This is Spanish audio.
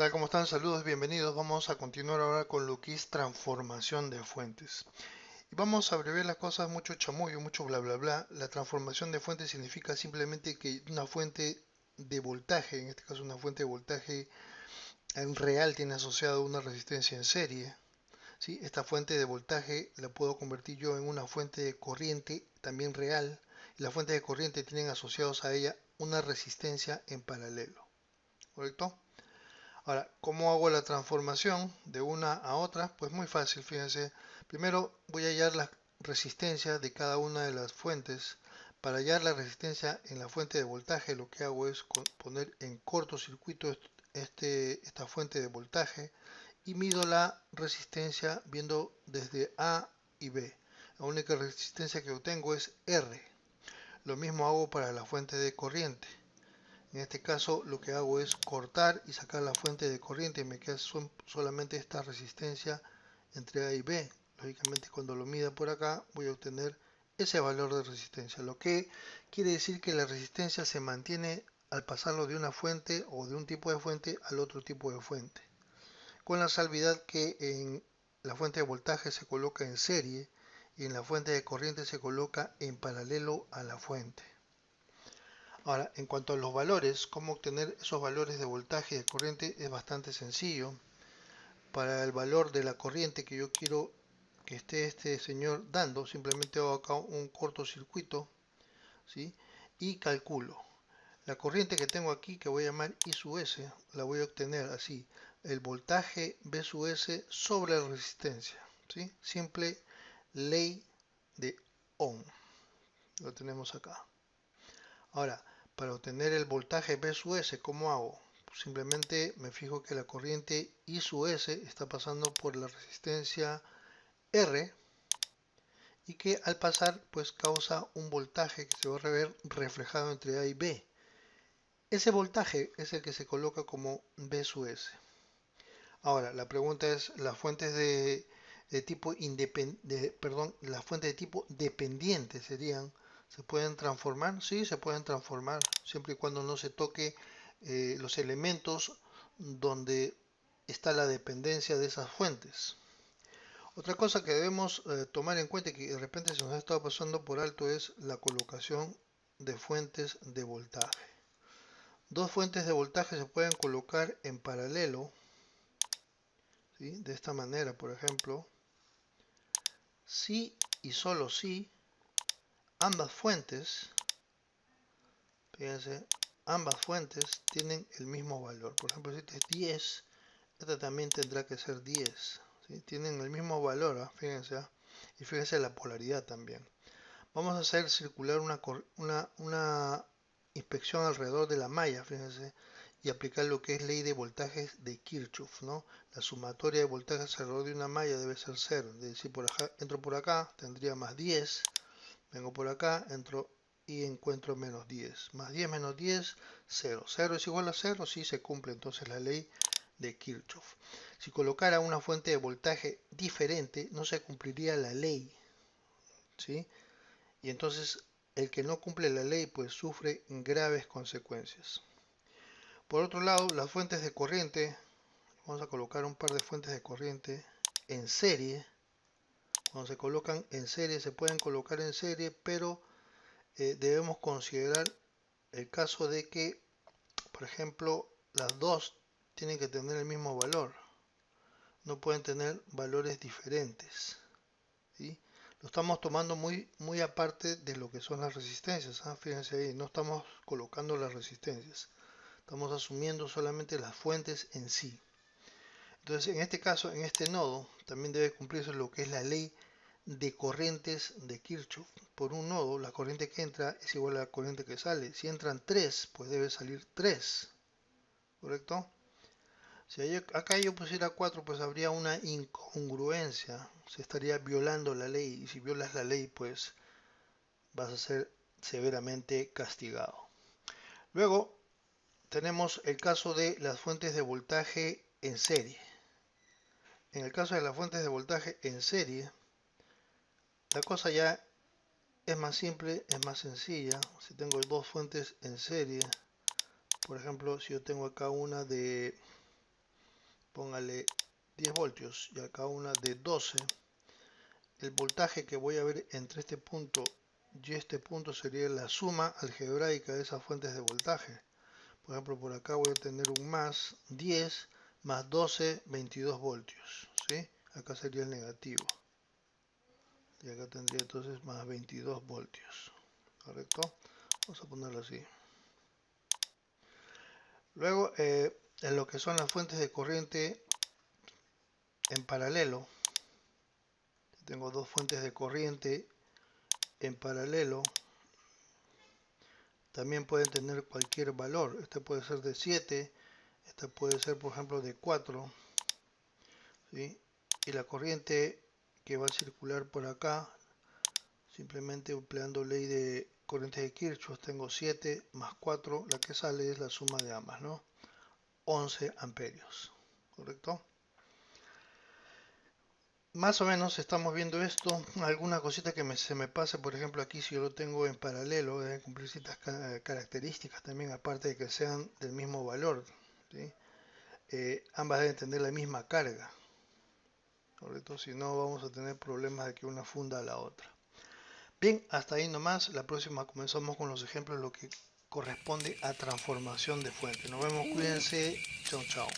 tal? ¿Cómo están? Saludos, bienvenidos. Vamos a continuar ahora con lo que es transformación de fuentes. Y vamos a abreviar las cosas, mucho chamullo, mucho bla bla bla. La transformación de fuentes significa simplemente que una fuente de voltaje, en este caso una fuente de voltaje en real, tiene asociado una resistencia en serie. ¿Sí? Esta fuente de voltaje la puedo convertir yo en una fuente de corriente también real. Y las fuentes de corriente tienen asociados a ella una resistencia en paralelo. ¿Correcto? Ahora, ¿cómo hago la transformación de una a otra? Pues muy fácil, fíjense. Primero voy a hallar la resistencia de cada una de las fuentes. Para hallar la resistencia en la fuente de voltaje, lo que hago es poner en cortocircuito esta fuente de voltaje y mido la resistencia viendo desde A y B. La única resistencia que obtengo es R. Lo mismo hago para la fuente de corriente. En este caso lo que hago es cortar y sacar la fuente de corriente y me queda solamente esta resistencia entre A y B. Lógicamente cuando lo mida por acá voy a obtener ese valor de resistencia, lo que quiere decir que la resistencia se mantiene al pasarlo de una fuente o de un tipo de fuente al otro tipo de fuente, con la salvedad que en la fuente de voltaje se coloca en serie y en la fuente de corriente se coloca en paralelo a la fuente. Ahora, en cuanto a los valores, cómo obtener esos valores de voltaje y de corriente es bastante sencillo. Para el valor de la corriente que yo quiero que esté este señor dando, simplemente hago acá un cortocircuito, ¿sí? Y calculo. La corriente que tengo aquí, que voy a llamar I sub S, la voy a obtener así. El voltaje V sub S sobre la resistencia, ¿sí? Simple ley de Ohm. Lo tenemos acá. Ahora, para obtener el voltaje V sub S, ¿cómo hago? Simplemente me fijo que la corriente I sub S está pasando por la resistencia R y que al pasar pues causa un voltaje que se va a ver reflejado entre A y B. Ese voltaje es el que se coloca como V sub S. Ahora, la pregunta es, ¿las fuentes de tipo las fuentes de tipo dependiente se pueden transformar? Sí, se pueden transformar, siempre y cuando no se toque los elementos donde está la dependencia de esas fuentes. Otra cosa que debemos tomar en cuenta y que de repente se nos ha estado pasando por alto es la colocación de fuentes de voltaje. Dos fuentes de voltaje se pueden colocar en paralelo, ¿sí? De esta manera, por ejemplo, si y solo si ambas fuentes, fíjense, ambas fuentes tienen el mismo valor. Por ejemplo, si este es 10, esta también tendrá que ser 10. ¿Sí? Tienen el mismo valor, ¿eh? Fíjense, ¿eh? Y fíjense la polaridad también. Vamos a hacer circular una inspección alrededor de la malla, fíjense, y aplicar lo que es ley de voltajes de Kirchhoff, ¿no? La sumatoria de voltajes alrededor de una malla debe ser 0. Es decir, entro por acá, tendría más 10, vengo por acá, entro y encuentro menos 10. Más 10 menos 10, 0. 0 es igual a 0, sí se cumple entonces la ley de Kirchhoff. Si colocara una fuente de voltaje diferente, no se cumpliría la ley, ¿sí? Y entonces el que no cumple la ley pues sufre graves consecuencias. Por otro lado, las fuentes de corriente, vamos a colocar un par de fuentes de corriente en serie. Cuando se colocan en serie, se pueden colocar en serie, pero debemos considerar el caso de que, por ejemplo, las dos tienen que tener el mismo valor. No pueden tener valores diferentes, ¿sí? Lo estamos tomando muy aparte de lo que son las resistencias, ¿eh? Fíjense ahí, no estamos colocando las resistencias. Estamos asumiendo solamente las fuentes en sí. Entonces, en este caso, en este nodo, también debe cumplirse lo que es la ley de corrientes de Kirchhoff. Por un nodo, la corriente que entra es igual a la corriente que sale. Si entran 3, pues debe salir 3. ¿Correcto? Si acá yo pusiera 4, pues habría una incongruencia. Se estaría violando la ley. Y si violas la ley, pues vas a ser severamente castigado. Luego tenemos el caso de las fuentes de voltaje en serie. En el caso de las fuentes de voltaje en serie, la cosa ya es más simple, es más sencilla. Si tengo dos fuentes en serie, por ejemplo, si yo tengo acá una de póngale 10 voltios y acá una de 12. El voltaje que voy a ver entre este punto y este punto sería la suma algebraica de esas fuentes de voltaje. Por ejemplo, por acá voy a tener un más 10 más 12, 22 voltios, ¿sí? Acá sería el negativo. Y acá tendría entonces más 22 voltios, ¿correcto? Vamos a ponerlo así. Luego, en lo que son las fuentes de corriente en paralelo, tengo dos fuentes de corriente en paralelo. También pueden tener cualquier valor. Este puede ser de 7, esta puede ser por ejemplo de 4, ¿sí? Y la corriente que va a circular por acá, simplemente empleando ley de corriente de Kirchhoff, tengo 7 más 4, la que sale es la suma de ambas, ¿no? 11 amperios, ¿correcto? Más o menos estamos viendo esto. Alguna cosita que se me pase, por ejemplo, aquí si yo lo tengo en paralelo, debe cumplir ciertas características también, aparte de que sean del mismo valor, ¿sí? Ambas deben tener la misma carga, ¿correcto? Si no, vamos a tener problemas de que una funda a la otra. Bien, hasta ahí nomás. La próxima comenzamos con los ejemplos, lo que corresponde a transformación de fuente. Nos vemos, cuídense. Chao, chao.